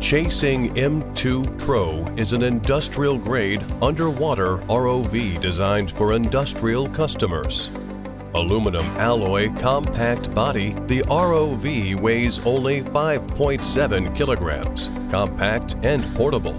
Chasing M2 Pro is an industrial-grade underwater ROV designed for industrial customers. Aluminum alloy compact body, the ROV weighs only 5.7 kilograms, compact and portable.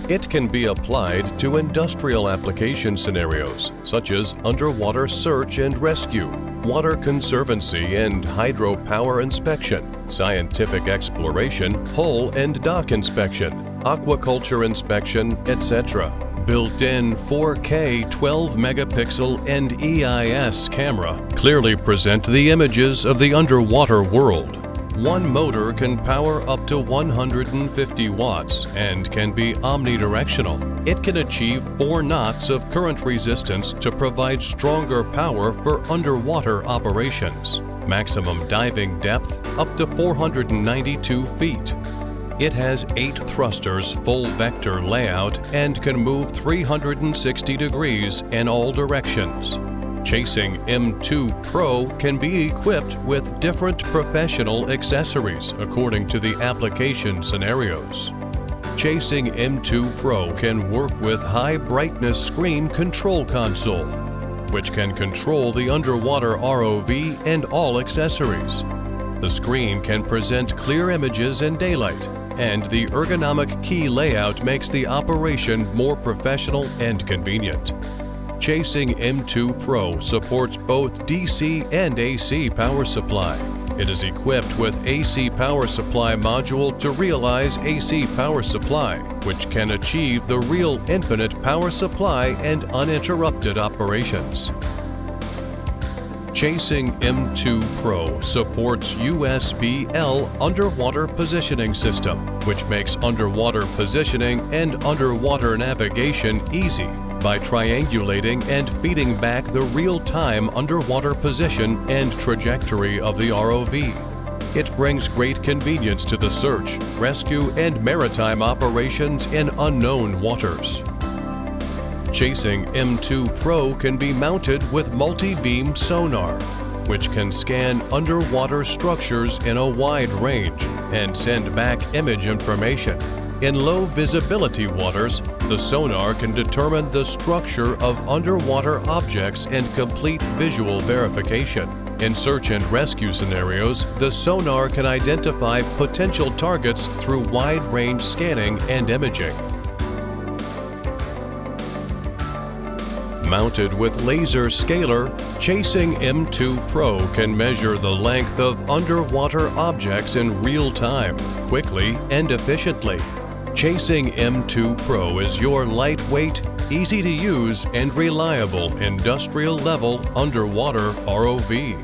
It can be applied to industrial application scenarios such as underwater search and rescue, water conservancy and hydropower inspection, scientific exploration, hull and dock inspection, aquaculture inspection, etc. Built-in 4K 12-megapixel and EIS camera clearly present the images of the underwater world. One motor can power up to 150 watts and can be omnidirectional. It can achieve 4 knots of current resistance to provide stronger power for underwater operations. Maximum diving depth up to 492 feet. It has 8 thrusters, full vector layout, and can move 360 degrees in all directions. Chasing M2 Pro can be equipped with different professional accessories according to the application scenarios. Chasing M2 Pro can work with high brightness screen control console, which can control the underwater ROV and all accessories. The screen can present clear images in daylight, and the ergonomic key layout makes the operation more professional and convenient. Chasing M2 Pro supports both DC and AC power supply. It is equipped with AC power supply module to realize AC power supply, which can achieve the real infinite power supply and uninterrupted operations. Chasing M2 Pro supports USB-L underwater positioning system, which makes underwater positioning and underwater navigation easy by triangulating and feeding back the real-time underwater position and trajectory of the ROV. It brings great convenience to the search, rescue, and maritime operations in unknown waters. Chasing M2 Pro can be mounted with multi-beam sonar, which can scan underwater structures in a wide range and send back image information. In low visibility waters, the sonar can determine the structure of underwater objects and complete visual verification. In search and rescue scenarios, the sonar can identify potential targets through wide-range scanning and imaging. Mounted with laser scaler, Chasing M2 Pro can measure the length of underwater objects in real time, quickly and efficiently. Chasing M2 Pro is your lightweight, easy to use, and reliable industrial-level underwater ROV.